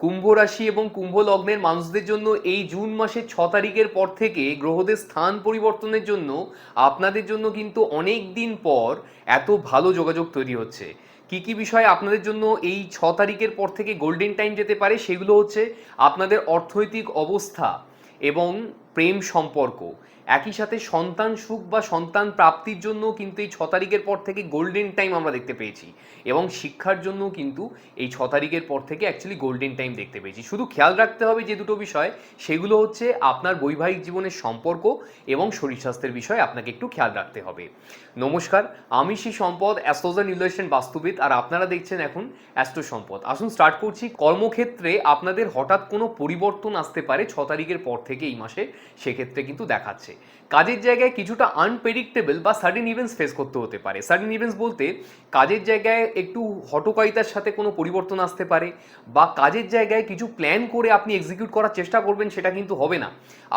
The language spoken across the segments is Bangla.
কুম্ভ রাশি এবং কুম্ভ লগ্নের মানুষদের জন্য এই জুন মাসের 6 তারিখের পর থেকে গ্রহদের স্থান পরিবর্তনের জন্য আপনাদের জন্য কিন্তু অনেক দিন পর এত ভালো যোগাযোগ তৈরি হচ্ছে। কি কি বিষয় আপনাদের জন্য এই 6 তারিখের পর থেকে গোল্ডেন টাইম যেতে পারে সেগুলো হচ্ছে আপনাদের অর্থনৈতিক অবস্থা এবং প্রেম সম্পর্ক, একই সাথে সন্তান সুখ বা সন্তান প্রাপ্তির জন্য কিন্তু এই 6 তারিখের পর থেকে গোল্ডেন টাইম আমরা দেখতে পেয়েছি, এবং শিক্ষার জন্য কিন্তু এই 6 তারিখের পর থেকে অ্যাকচুয়ালি গোল্ডেন টাইম দেখতে পেয়েছি। শুধু খেয়াল রাখতে হবে যে দুটো বিষয়, সেগুলো হচ্ছে আপনার বৈবাহিক জীবনের সম্পর্ক এবং শরীর স্বাস্থ্যের বিষয়ে আপনাকে একটু খেয়াল রাখতে হবে। নমস্কার, আমি শ্রী সম্পদ, অ্যাস্ট্রোলজার নিউলারেশন বাস্তুবিদ, আর আপনারা দেখছেন এখন অ্যাস্ট্রো সম্পদ। আসুন স্টার্ট করছি। কর্মক্ষেত্রে আপনাদের হঠাৎ কোনো পরিবর্তন আসতে পারে 6 তারিখের পর থেকে এই মাসে, সেক্ষেত্রে কিন্তু দেখাচ্ছে। কাজের জায়গায় কিছুটা আনপ্রেডিক্টেবল বা সাডেন ইভেন্টস ফেস করতে হতে পারে। সাডেন ইভেন্টস বলতে কাজের জায়গায় একটু হঠকারিতার সাথে কোনো পরিবর্তন আসতে পারে, বা কাজের জায়গায় কিছু প্ল্যান করে আপনি এক্সিকিউট করার চেষ্টা করবেন, সেটা কিন্তু হবে না।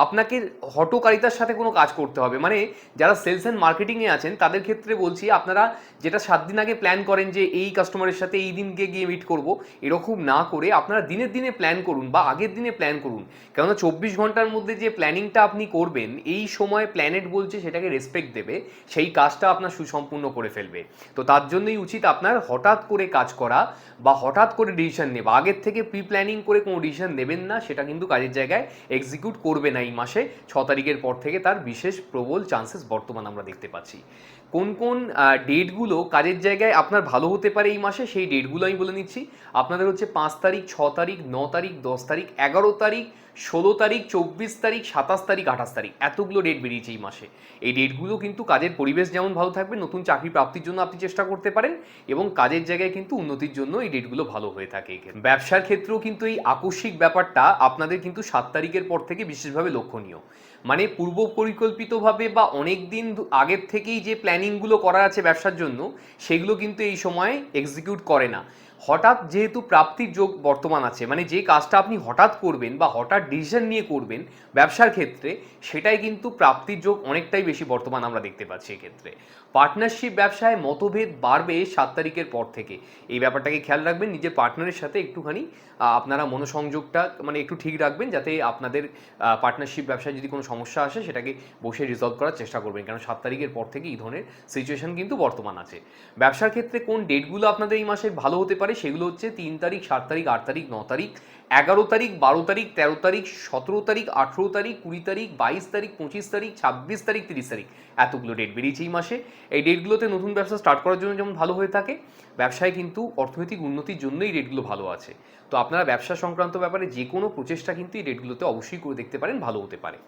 আপনাকে হঠকারিতার সাথে কোনো কাজ করতে হবে। মানে যারা সেলস অ্যান্ড মার্কেটিংয়ে আছেন তাদের ক্ষেত্রে বলছি, আপনারা যেটা 7 দিন আগে প্ল্যান করেন যে এই কাস্টমারের সাথে এই দিনকে গিয়ে মিট করব, এরকম না করে আপনারা দিনের দিনে প্ল্যান করুন বা আগের দিনে প্ল্যান করুন। কেননা 24 ঘন্টার মধ্যে যে প্ল্যানিংটা আপনি করবেন, এই সময় প্ল্যানেট বলছে সেটাকে রেসপেক্ট দেবে, সেই কাজটা আপনার সুসম্পূর্ণ করে ফেলবে। তো তার জন্যই উচিত আপনার হঠাৎ করে কাজ করা বা হঠাৎ করে ডিসিশন নেবা। আগের থেকে প্রি প্ল্যানিং করে কোনো ডিসিশন নেবেন না, সেটা কিন্তু কাজের জায়গায় এক্সিকিউট করবে না এই মাসে। 6 তারিখের পর থেকে তার বিশেষ প্রবল চান্সেস বর্তমান আমরা দেখতে পাচ্ছি। কোন কোন ডেটগুলো কাজের জায়গায় আপনার ভালো হতে পারে এই মাসে, সেই ডেটগুলো আমি বলে নিচ্ছি। আপনাদের হচ্ছে 5 তারিখ, 6 তারিখ, 9 তারিখ, 10 তারিখ, 11 তারিখ, 16 তারিখ, 24 তারিখ, 27 তারিখ, 28 তারিখ, এতগুলো ডেট বেরিয়েছে এই মাসে। এই ডেটগুলো কিন্তু কাজের পরিবেশ যেমন ভালো থাকবে, নতুন চাকরি প্রাপ্তির জন্য আপনি চেষ্টা করতে পারেন, এবং কাজের জায়গায় কিন্তু উন্নতির জন্য এই ডেটগুলো ভালো হয়ে থাকে। ব্যবসার ক্ষেত্রেও কিন্তু এই আকস্মিক ব্যাপারটা আপনাদের কিন্তু 7 তারিখের পর থেকে বিশেষভাবে লক্ষণীয়। মানে পূর্ব পরিকল্পিতভাবে বা অনেক দিন আগের থেকেই যে প্ল্যানিংগুলো করা আছে ব্যবসার জন্য, সেগুলো কিন্তু এই সময় এক্সিকিউট করে না। হঠাৎ যেহেতু প্রাপ্তির যোগ বর্তমান আছে, মানে যে কাজটা আপনি হঠাৎ করবেন বা হঠাৎ ডিসিশন নিয়ে করবেন ব্যবসার ক্ষেত্রে, সেটাই কিন্তু প্রাপ্তির যোগ অনেকটাই বেশি বর্তমান আমরা দেখতে পাচ্ছি। এক্ষেত্রে পার্টনারশিপ ব্যবসায় মতভেদ বাড়বে 7 তারিখের পর থেকে। এই ব্যাপারটাকে খেয়াল রাখবেন, নিজের পার্টনারের সাথে একটুখানি আপনারা মনোসংযোগটা মানে একটু ঠিক রাখবেন, যাতে আপনাদের পার্টনারশিপ ব্যবসায় যদি কোনো সমস্যা আসে সেটাকে বসে রিজলভ করার চেষ্টা করবেন, কারণ 7 তারিখের পর থেকে এই ধরনের সিচুয়েশন কিন্তু বর্তমান আছে। ব্যবসার ক্ষেত্রে কোন ডেটগুলো আপনাদের এই মাসে ভালো হতে পারে সেগুলো হচ্ছে 3 তারিখ, 7 তারিখ, 8 তারিখ, 9 তারিখ, 11 তারিখ, 12 তারিখ, 13 তারিখ, 17 তারিখ, 18 তারিখ, 20 তারিখ, 22 তারিখ, 25 তারিখ, 26 তারিখ, 30 তারিখ, এতগুলো ডেট বেরিয়েছে এই মাসে। এই ডেটগুলোতে নতুন ব্যবসা স্টার্ট করার জন্য যেমন ভালো হয়ে থাকে, ব্যবসায় কিন্তু অর্থনৈতিক উন্নতির জন্য এই ডেটগুলো ভালো আছে। তো আপনারা ব্যবসা সংক্রান্ত ব্যাপারে যে কোনো প্রচেষ্টা কিন্তু এই ডেটগুলোতে অবশ্যই করে দেখতে পারেন, ভালো হতে পারে।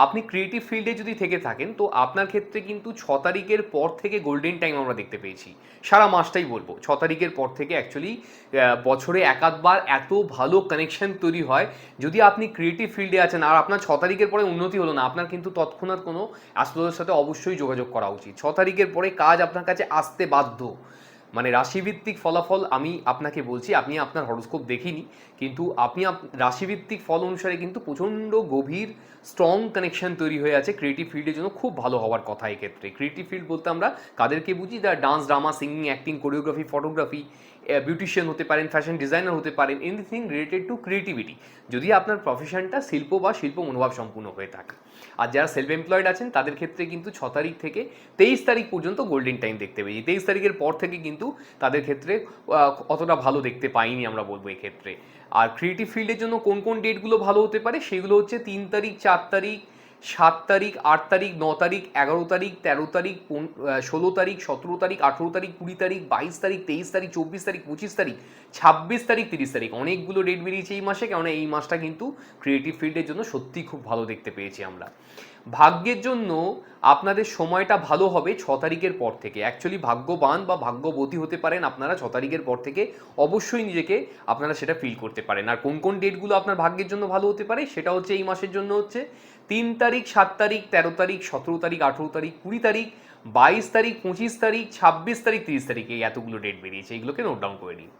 আপনি ক্রিয়েটিভ ফিল্ডে যদি থেকে থাকেন, তো আপনার ক্ষেত্রে কিন্তু 6 তারিখের পর থেকে গোল্ডেন টাইম আমরা দেখতে পেয়েছি। সারা মাসটাই বলবো, 6 তারিখের পর থেকে অ্যাকচুয়ালি বছরে একাধবার এত ভালো কানেকশন তৈরি হয়। যদি আপনি ক্রিয়েটিভ ফিল্ডে আছেন আর আপনার 6 তারিখের পরে উন্নতি হলো না, আপনার কিন্তু তৎক্ষণাৎ কোনো অ্যাস্ট্রোলজারের সাথে অবশ্যই যোগাযোগ করা উচিত। 6 তারিখের পরে কাজ আপনার কাছে আসতে বাধ্য। মানে রাশিভিত্তিক ফলাফল আমি আপনাকে বলছি, আপনি আপনার হরোস্কোপ দেখিনি, কিন্তু আপনি রাশিভিত্তিক ফল অনুসারে কিন্তু প্রচণ্ড গভীর স্ট্রং কানেকশন তৈরি হয়ে আছে ক্রিয়েটিভ ফিল্ডের জন্য, খুব ভালো হওয়ার কথা। এক্ষেত্রে ক্রিয়েটিভ ফিল্ড বলতে আমরা কাদেরকে বুঝি? যারা dance, drama, singing, acting, choreography, photography, beautician হতে পারেন, ফ্যাশন ডিজাইনার হতে পারেন, এনিথিং রিলেটেড টু ক্রিয়েটিভিটি, যদি আপনার প্রফেশনটা শিল্প বা শিল্প মনোভাব সম্পূর্ণ হয়ে থাকে। আর যারা সেলফ এমপ্লয়েড আছেন তাদের ক্ষেত্রে কিন্তু 6 তারিখ থেকে 23 তারিখ পর্যন্ত গোল্ডেন টাইম দেখতে পেয়েছি। 23 তারিখের পর থেকে কিন্তু তাদের ক্ষেত্রে অতটা ভালো দেখতে পাইনি আমরা বলবো এক্ষেত্রে। আর ক্রিয়েটিভ ফিল্ডের জন্য কোন কোন ডেটগুলো ভালো হতে পারে সেগুলো হচ্ছে 3 তারিখ, 4 তারিখ, 7 তারিখ, 8 তারিখ, 9 তারিখ, 11 তারিখ, 13 তারিখ, 16 তারিখ, 17 তারিখ, 18 তারিখ, 20 তারিখ, 22 তারিখ, 23 তারিখ, 24 তারিখ, 25 তারিখ, 26 তারিখ, 30 তারিখ, অনেকগুলো ডেট বেরিয়েছে এই মাসে। কেননা এই মাসটা কিন্তু ক্রিয়েটিভ ফিল্ডের জন্য সত্যিই খুব ভালো দেখতে পেয়েছি আমরা। ভাগ্যের জন্য আপনাদের সময়টা ভালো হবে 6 তারিখের পর থেকে। অ্যাকচুয়ালি ভাগ্যবান বা ভাগ্যবতী হতে পারেন আপনারা 6 তারিখের পর থেকে, অবশ্যই নিজেকে আপনারা সেটা ফিল করতে পারেন। আর কোন কোন ডেটগুলো আপনার ভাগ্যের জন্য ভালো হতে পারে সেটা হচ্ছে এই মাসের জন্য হচ্ছে 3 তারিখ, 7 তারিখ, 13 তারিখ, 17 তারিখ, 18 তারিখ, 20 তারিখ, 22 তারিখ, 25 তারিখ, 26 তারিখ, 30 তারিখ, এই এতগুলো ডেট বেরিয়েছে, এইগুলোকে নোট ডাউন করে নিন।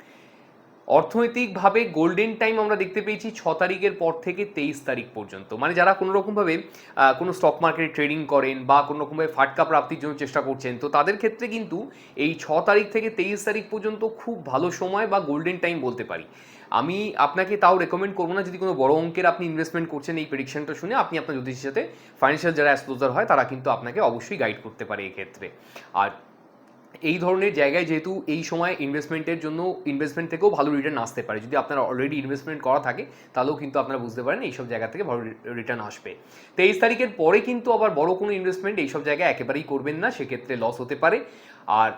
অর্থনৈতিকভাবে গোল্ডেন টাইম আমরা দেখতে পেয়েছি 6 তারিখের পর থেকে 23 তারিখ পর্যন্ত। মানে যারা কোনো রকমভাবে কোনো স্টক মার্কেটে ট্রেডিং করেন বা কোনো রকমভাবে ফাটকা প্রাপ্তির জন্য চেষ্টা করছেন, তো তাদের ক্ষেত্রে কিন্তু এই 6 তারিখ থেকে 23 তারিখ পর্যন্ত খুব ভালো সময় বা গোল্ডেন টাইম বলতে পারি। আমি আপনাকে তাও রেকমেন্ড করবো না, যদি কোনো বড় অঙ্কের আপনি ইনভেস্টমেন্ট করছেন এই প্রেডিকশনটা শুনে, আপনি আপনার জ্যোতিষীর সাথে ফাইন্যান্সিয়াল যারা অ্যাস্ট্রোলজার হয় তারা কিন্তু আপনাকে অবশ্যই গাইড করতে পারে এক্ষেত্রে। আর এই ধরনের জায়গায় যেহেতু এই সময় ইনভেস্টমেন্টের জন্য ইনভেস্টমেন্ট থেকেও ভালো রিটার্ন আসতে পারে, যদি আপনার অলরেডি ইনভেস্টমেন্ট করা থাকে তাহলেও কিন্তু আপনারা বুঝতে পারেন এইসব জায়গা থেকে ভালো রিটার্ন আসবে। 23 তারিখের পরে কিন্তু আবার বড় কোনো ইনভেস্টমেন্ট এইসব জায়গায় একেবারেই করবেন না, সেক্ষেত্রে লস হতে পারে। আর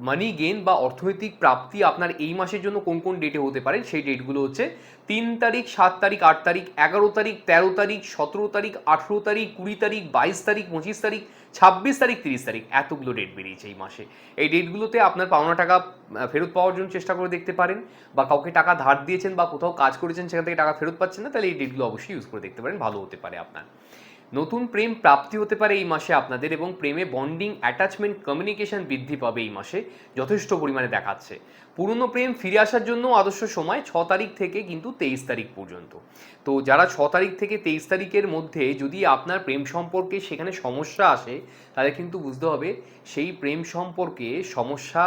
মানি গেইন বা অর্থনৈতিক প্রাপ্তি আপনার এই মাসের জন্য কোন কোন ডেটে হতে পারে সেই ডেটগুলো হচ্ছে 3 তারিখ, 7 তারিখ, 8 তারিখ, 11 তারিখ, 13 তারিখ, 17 তারিখ, 18 তারিখ, 20 তারিখ, 22 তারিখ, 25 তারিখ, 26 তারিখ, 30 তারিখ, এতগুলো ডেট বেরিয়েছে এই মাসে। এই ডেটগুলোতে আপনার পাওনা টাকা ফেরত পাওয়ার জন্য চেষ্টা করে দেখতে পারেন, বা কাউকে টাকা ধার দিয়েছেন বা কোথাও কাজ করেছেন সেখান থেকে টাকা ফেরত পাচ্ছেন না, তাহলে এই ডেটগুলো অবশ্যই ইউজ করে দেখতে পারেন, ভালো হতে পারে আপনার। নতুন প্রেম প্রাপ্তি হতে পারে এই মাসে আপনাদের, এবং প্রেমে বন্ডিং, অ্যাটাচমেন্ট, কমিউনিকেশন বৃদ্ধি পাবে এই মাসে যথেষ্ট পরিমাণে দেখাচ্ছে। পুরনো প্রেম ফিরে আসার জন্য আদর্শ সময় 6 তারিখ থেকে কিন্তু 23 তারিখ পর্যন্ত। তো যারা 6 তারিখ থেকে 23 তারিখের মধ্যে যদি আপনার প্রেম সম্পর্কে সেখানে সমস্যা আসে, তাহলে কিন্তু বুঝতে হবে সেই প্রেম সম্পর্কে সমস্যা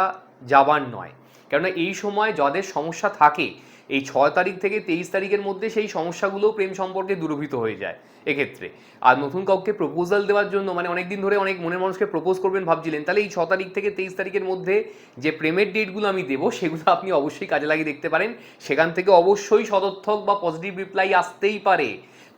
যাবার নয়। কেননা এই সময় যাদের সমস্যা থাকে, এই 6 তারিখ থেকে 23 তারিখের মধ্যে সেই সমস্যাগুলো প্রেম সম্পর্কে দূরীভূত হয়ে যায় এক্ষেত্রে। আর নতুন কাউকে প্রপোজাল দেওয়ার জন্য, মানে অনেকদিন ধরে অনেক মনের মানুষকে প্রপোজ করবেন ভাবছিলেন, তাহলে এই 6 তারিখ থেকে 23 তারিখের মধ্যে যে প্রেমের ডেটগুলো আমি দেবো সেগুলো আপনি অবশ্যই কাজে লাগিয়ে দেখতে পারেন। সেখান থেকে অবশ্যই সদর্থক বা পজিটিভ রিপ্লাই আসতেই পারে,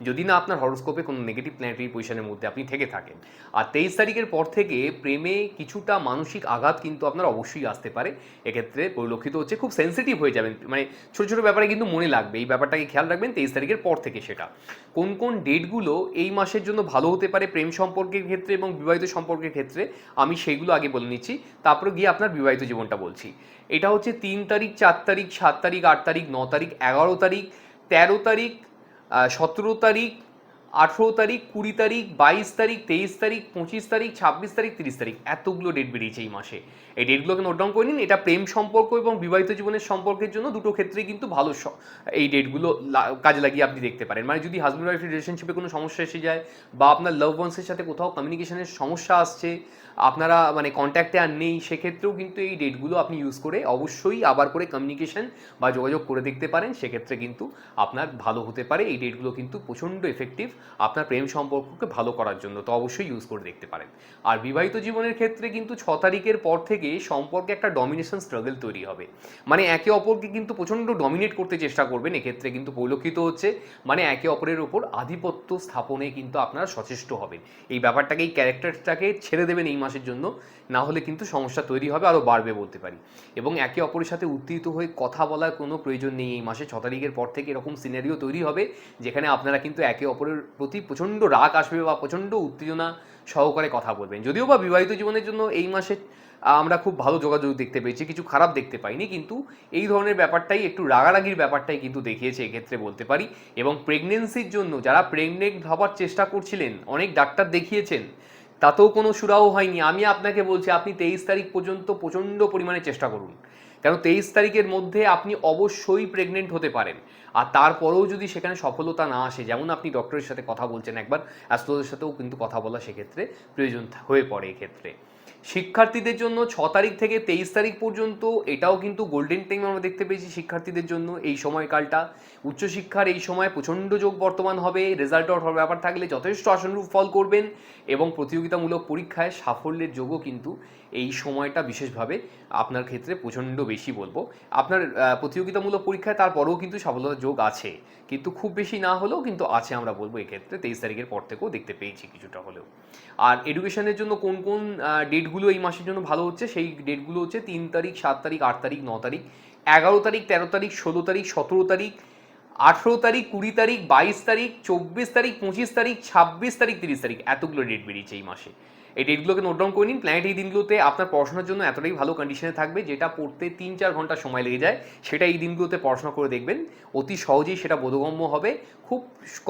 যদি না আপনার হরোস্কোপে কোনো নেগেটিভ প্ল্যানেটারি পজিশনের মধ্যে আপনি থেকে থাকেন। আর 23 তারিখের পর থেকে প্রেমে কিছুটা মানসিক আঘাত কিন্তু আপনার অবশ্যই আসতে পারে, এক্ষেত্রে পরিলক্ষিত হচ্ছে। খুব সেন্সিটিভ হয়ে যাবেন, মানে ছোটো ছোটো ব্যাপারে কিন্তু মনে লাগবে, এই ব্যাপারটাকে খেয়াল রাখবেন 23 তারিখের পর থেকে। সেটা কোন কোন ডেটগুলো এই মাসের জন্য ভালো হতে পারে প্রেম সম্পর্কের ক্ষেত্রে এবং বিবাহিত সম্পর্কের ক্ষেত্রে, আমি সেইগুলো আগে বলে নিচ্ছি, তারপরে গিয়ে আপনার বিবাহিত জীবনটা বলছি। এটা হচ্ছে 3 তারিখ, 4 তারিখ, 7 তারিখ, 8 তারিখ, 9 তারিখ, 11 তারিখ, 13 তারিখ, 17 তারিখ, 18 তারিখ, 20 তারিখ, 22 তারিখ, 23 তারিখ, 25 তারিখ, 26 তারিখ, 30 তারিখ, এতগুলো ডেট বেরিয়েছে এই মাসে। এই ডেটগুলোকে নোট ডাউন করে নিন। এটা প্রেম সম্পর্ক এবং বিবাহিত জীবনের সম্পর্কের জন্য দুটো ক্ষেত্রেই কিন্তু ভালো এই ডেটগুলো কাজে লাগিয়ে আপনি দেখতে পারেন। মানে যদি হাজব্যান্ড ওয়াইফ রিলেশনশিপে কোনো সমস্যা এসে যায়, বা আপনার লাভ ওয়ান্সের সাথে কোথাও কমিউনিকেশনের সমস্যা আসছে, আপনারা মানে কন্ট্যাক্টে আর নেই, সেক্ষেত্রেও কিন্তু এই ডেটগুলো আপনি ইউজ করে অবশ্যই আবার করে কমিউনিকেশন বা যোগাযোগ করে দেখতে পারেন, সেক্ষেত্রে কিন্তু আপনার ভালো হতে পারে। এই ডেটগুলো কিন্তু প্রচণ্ড এফেক্টিভ আপনার প্রেম সম্পর্ককে ভালো করার জন্য, তো অবশ্যই ইউজ করে দেখতে পারেন। আর বিবাহিত জীবনের ক্ষেত্রে কিন্তু 6 তারিখের পর থেকে সম্পর্কে একটা ডমিনেশন স্ট্রাগল তৈরি হবে, মানে একে অপরকে কিন্তু প্রচণ্ড ডমিনেট করতে চেষ্টা করবেন, এক্ষেত্রে কিন্তু পরিলক্ষিত হচ্ছে। মানে একে অপরের ওপর আধিপত্য স্থাপনে কিন্তু আপনারা সচেষ্ট হবেন, এই ব্যাপারটাকে, এই ক্যারেক্টারটাকে ছেড়ে দেবেন এই মাসের জন্য, না হলে কিন্তু সমস্যা তৈরি হবে, আরও বাড়বে বলতে পারি। এবং একে অপরের সাথে উত্তেজিত হয়ে কথা বলার কোনো প্রয়োজন নেই এই মাসে। 6 তারিখের পর থেকে এরকম সিনারিও তৈরি হবে যেখানে আপনারা কিন্তু একে অপরের প্রতি প্রচণ্ড রাগ আসবে বা প্রচণ্ড উত্তেজনা সহকারে কথা বলবেন। যদিও বা বিবাহিত জীবনের জন্য এই মাসে আমরা খুব ভালো যোগাযোগ দেখতে পেয়েছি, কিছু খারাপ দেখতে পাইনি, কিন্তু এই ধরনের ব্যাপারটাই, একটু রাগারাগির ব্যাপারটাই কিন্তু দেখিয়েছে এক্ষেত্রে বলতে পারি। এবং প্রেগনেন্সির জন্য যারা প্রেগনেন্ট হবার চেষ্টা করছিলেন, অনেক ডাক্তার দেখিয়েছেন, তাতেও কোনো সুরাহা হয়নি, আমি আপনাকে বলছি আপনি 23 তারিখ পর্যন্ত প্রচণ্ড পরিমাণে চেষ্টা করুন, কারণ 23 তারিখের মধ্যে আপনি অবশ্যই প্রেগনেন্ট হতে পারেন। আর তারপরেও যদি সেখানে সফলতা না আসে, যেমন আপনি ডক্টরের সাথে কথা বলছেন, একবার অ্যাস্ট্রোলজারের সাথেও কিন্তু কথা বলা সেক্ষেত্রে প্রয়োজন হয়ে পড়ে এক্ষেত্রে। শিক্ষার্থীদের জন্য 6 তারিখ থেকে 23 তারিখ পর্যন্ত এটাও কিন্তু গোল্ডেন টাইম আমরা দেখতে পেয়েছি শিক্ষার্থীদের জন্য এই সময়কালটা। উচ্চশিক্ষার এই সময় প্রচণ্ড যোগ বর্তমান হবে, রেজাল্ট হওয়ার ব্যাপার থাকলে যথেষ্ট আশানুরূপ ফল করবেন, এবং প্রতিযোগিতামূলক পরীক্ষায় সাফল্যের যোগও কিন্তু এই সময়টা বিশেষভাবে আপনার ক্ষেত্রে প্রচণ্ড বেশি বলবো। আপনার প্রতিযোগিতামূলক পরীক্ষায় তারপরেও কিন্তু সফলতার যোগ আছে, কিন্তু খুব বেশি না হলেও কিন্তু আছে, আমরা বলবো এক্ষেত্রে 23 তারিখের পর থেকেও দেখতে পেয়েছি কিছুটা হলেও। আর এডুকেশনের জন্য কোন কোন ডেটগুলো এই মাসের জন্য ভালো হচ্ছে, সেই ডেটগুলো হচ্ছে 3 তারিখ, 7 তারিখ, 8 তারিখ, 9 তারিখ, 11 তারিখ, 13 তারিখ, 16 তারিখ, 17 তারিখ, 18 তারিখ, 20 তারিখ, 22 তারিখ, 24 তারিখ, 25 তারিখ, 26 তারিখ, 30 তারিখ, এতগুলো ডেট বেরিয়েছে এই মাসে। এই ডেটগুলোকে নোট ডাউন করে নিন। প্ল্যানেট এই দিনগুলোতে আপনার পড়াশোনার জন্য এতটাই ভালো কন্ডিশনে থাকবে, যেটা পড়তে 3-4 ঘন্টা সময় লেগে যায়, সেটা এই দিনগুলোতে পড়াশোনা করে দেখবেন, অতি সহজেই সেটা বোধগম্য হবে, খুব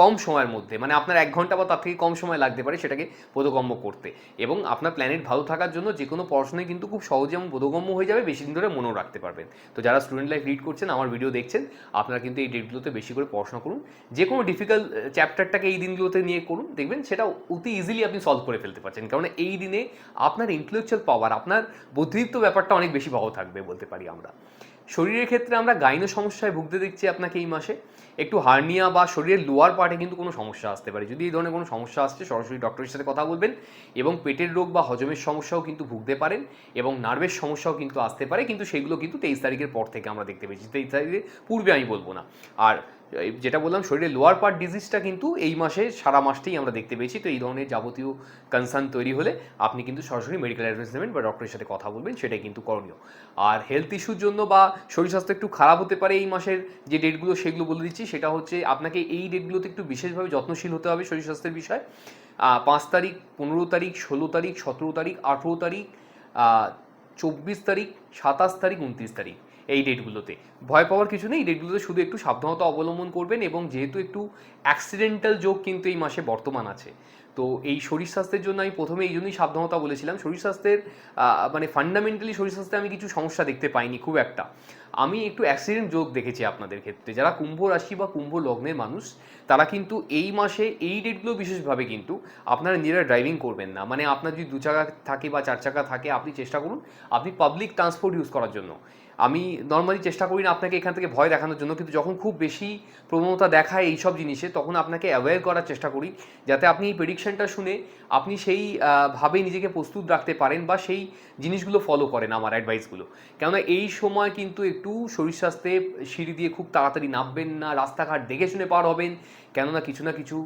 কম সময়ের মধ্যে, মানে আপনার 1 ঘন্টা বা তার থেকে কম সময় লাগতে পারে সেটাকে বোধগম্য করতে। এবং আপনার প্ল্যানেট ভালো থাকার জন্য যে কোনো পড়াশোনায় কিন্তু খুব সহজে এবং বোধগম্য হয়ে যাবে, বেশি দিন ধরে মনেও রাখতে পারবেন। তো যারা স্টুডেন্ট লাইফ লিড করছেন, আমার ভিডিও দেখছেন, আপনারা কিন্তু এই ডেটগুলোতে বেশি করে পড়াশোনা করুন, যে কোনো ডিফিকাল্ট চ্যাপ্টারটাকে এই দিনগুলোতে নিয়ে করুন, দেখবেন সেটা অতি ইজিলি আপনি সলভ করে ফেলতে পারছেন, কারণ এই দিনে আপনার ইন্টেলেকচুয়াল পাওয়ার, আপনার বুদ্ধিদীপ্ত ব্যাপারটা অনেক বেশি ভালো থাকবে বলতে পারি আমরা। শরীরের ক্ষেত্রে আমরা গাইনো সমস্যায় ভুগতে দেখছি আপনাকে এই মাসে। একটু হার্নিয়া বা শরীরের লোয়ার পার্টে কিন্তু কোনো সমস্যা আসতে পারে। যদি এই ধরনের কোনো সমস্যা আসছে সরাসরি ডক্টরের সাথে কথা বলবেন, এবং পেটের রোগ বা হজমের সমস্যাও কিন্তু ভুগতে পারেন, এবং নার্ভের সমস্যাও কিন্তু আসতে পারে, কিন্তু সেইগুলো কিন্তু 23 তারিখের পর থেকে আমরা দেখতে পেয়েছি। 23 তারিখের পূর্বে আমি বলবো না। আর যেটা বললাম শরীরের লোয়ার পার্ট ডিজিজটা কিন্তু এই মাসে সারা মাসটাই আমরা দেখতে পেয়েছি। তো এই ধরনের যাবতীয় কনসার্ন তৈরি হলে আপনি কিন্তু সরাসরি মেডিকেল অ্যাডভাইস নেবেন বা ডক্টরের সাথে কথা বলবেন, সেটাই কিন্তু করণীয়। আর হেলথ ইস্যুর জন্য বা শরীর স্বাস্থ্য একটু খারাপ হতে পারে এই মাসের যে ডেটগুলো সেগুলো বলে দিচ্ছি। সেটা হচ্ছে আপনাকে এই ডেটগুলোতে একটু বিশেষভাবে যত্নশীল হতে হবে শরীর স্বাস্থ্যের বিষয়। 5 তারিখ, 15 তারিখ, 16 তারিখ, 17 তারিখ, 18 তারিখ, 24 তারিখ, 27 তারিখ, 29 তারিখ, এই ডেটগুলোতে ভয় পাওয়ার কিছু নেই। এই ডেটগুলোতে শুধু একটু সাবধানতা অবলম্বন করবেন, এবং যেহেতু একটু অ্যাক্সিডেন্টাল যোগ কিন্তু এই মাসে বর্তমান আছে, তো এই শরীর স্বাস্থ্যের জন্য আমি প্রথমে এই জন্যই সাবধানতা বলেছিলাম। শরীর স্বাস্থ্যের মানে ফান্ডামেন্টালি শরীর স্বাস্থ্যে আমি কিছু সমস্যা দেখতে পাইনি খুব একটা। আমি একটু অ্যাক্সিডেন্ট যোগ দেখেছি আপনাদের ক্ষেত্রে। যারা কুম্ভ রাশি বা কুম্ভ লগ্নের মানুষ, তারা কিন্তু এই মাসে এই ডেটগুলো বিশেষভাবে কিন্তু আপনারা নিজেরা ড্রাইভিং করবেন না। মানে আপনার যদি 2 চাকা থাকে বা 4 চাকা থাকে, আপনি চেষ্টা করুন আপনি পাবলিক ট্রান্সপোর্ট ইউজ করার জন্য। আমি নর্মালি চেষ্টা করি না আপনাকে এখান থেকে ভয় দেখানোর জন্য, কিন্তু যখন খুব বেশি প্রবণতা দেখায় এইসব জিনিসে, তখন আপনাকে অ্যাওয়্যার করার চেষ্টা করি, যাতে আপনি এই প্রেডিকশনটা শুনে আপনি সেই ভাবে নিজেকে প্রস্তুত রাখতে পারেন বা সেই জিনিসগুলো ফলো করেন আমার অ্যাডভাইসগুলো। কেননা এই সময় কিন্তু একটু শরীর স্বাস্থ্যে সিঁড়ি দিয়ে খুব তাড়াতাড়ি নামবেন না, রাস্তাঘাট দেখে শুনে পার হবেন, কেননা কিছু না কিছু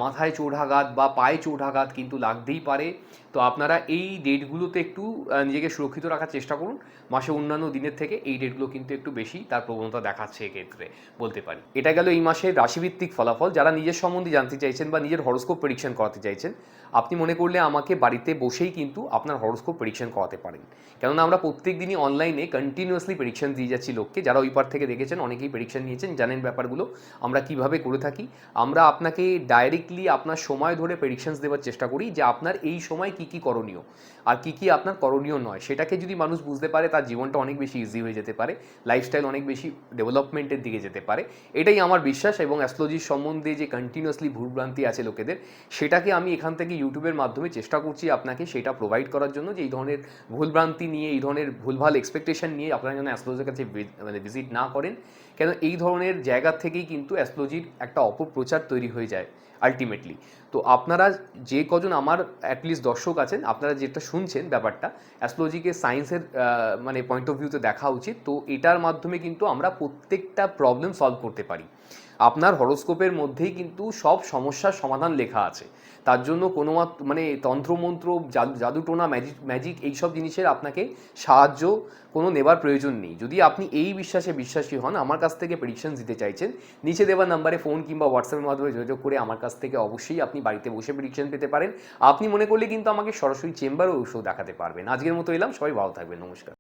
মাথায় চোটাঘাত বা পায়ে চোটাঘাত কিন্তু লাগতেই পারে। তো আপনারা এই ডেটগুলোতে একটু নিজেকে সুরক্ষিত রাখার চেষ্টা করুন। মাসে অন্যান্য দিনের থেকে এই ডেটগুলো কিন্তু একটু বেশি তার প্রবণতা দেখাচ্ছে এক্ষেত্রে, বলতে পারি। এটা গেল এই মাসের রাশিভিত্তিক ফলাফল। যারা নিজের সম্বন্ধে জানতে চাইছেন বা নিজের হরোস্কোপ প্রেডিকশন করাতে চাইছেন, আপনি মনে করলে আমাকে বাড়িতে বসেই কিন্তু আপনার হরোস্কোপ প্রেডিকশন করাতে পারেন। কেননা আমরা প্রত্যেক দিনই অনলাইনে কন্টিনিউয়াসলি প্রেডিকশন দিয়ে যাচ্ছি লোককে। যারা ওই পার থেকে দেখেছেন, অনেকেই প্রেডিকশন নিয়েছেন, জানেন ব্যাপারগুলো আমরা কিভাবে করে থাকি। আমরা আপনাকে ডাইরেক্টলি আপনার সময় ধরে প্রেডিকশনস দেওয়ার চেষ্টা করি, যে আপনার এই সময় কি কি করণীয় আর কি কি আপনার করণীয় নয়। সেটাকে যদি মানুষ বুঝতে পারে, তার জীবনটা অনেক বেশি ইজি হয়ে যেতে পারে, লাইফস্টাইল অনেক বেশি ডেভেলপমেন্টের দিকে যেতে পারে। এটাই আমার বিশ্বাস। এবং অ্যাস্ট্রোলজির সম্বন্ধে যে কন্টিনিউয়াসলি ভুলভ্রান্তি আছে লোকেদের, সেটাকে আমি এখান থেকে ইউটিউবের মাধ্যমে চেষ্টা করছি আপনাকে সেটা প্রোভাইড করার জন্য, যে এই ধরনের ভুলভ্রান্তি নিয়ে, এই ধরনের ভুলভাল এক্সপেকটেশন নিয়ে আপনারা যেন অ্যাস্ট্রোলজির কাছে মানে ভিজিট না করেন। কেন এই ধরনের জায়গা থেকেই কিন্তু অ্যাস্ট্রোলজির একটা অপপ্রচার তৈরি হয়ে যায় আলটিমেটলি। তো আপনারা যে কজন আমার অ্যাটলিস্ট দর্শক আছেন, আপনারা যেটা শুনছেন ব্যাপারটা, অ্যাস্ট্রোলজিকে সায়েন্সের মানে পয়েন্ট অফ ভিউতে দেখা উচিত। তো এটার মাধ্যমে কিন্তু আমরা প্রত্যেকটা প্রবলেম সলভ করতে পারি। আপনার হরোস্কোপের মধ্যেই কিন্তু সব সমস্যার সমাধান লেখা আছে। তার জন্য কোনো মানে তন্ত্রমন্ত্র, জাদুটোনা, ম্যাজিক এইসব জিনিসের আপনাকে সাহায্য কোনো নেবার প্রয়োজন নেই। যদি আপনি এই বিশ্বাসে বিশ্বাসী হন, আমার কাছ থেকে প্রেডিকশন দিতে চাইছেন, নিচে দেওয়া নাম্বারে ফোন কিংবা হোয়াটসঅ্যাপের মাধ্যমে যোগাযোগ করে আমার কাছ থেকে অবশ্যই আপনি বাড়িতে বসে প্রেডিকশন পেতে পারেন। আপনি মনে করলে কিন্তু আমাকে সরাসরি চেম্বারেও এসেও দেখাতে পারবেন। আজকের মতো এলাম, সবাই ভালো থাকবেন, নমস্কার।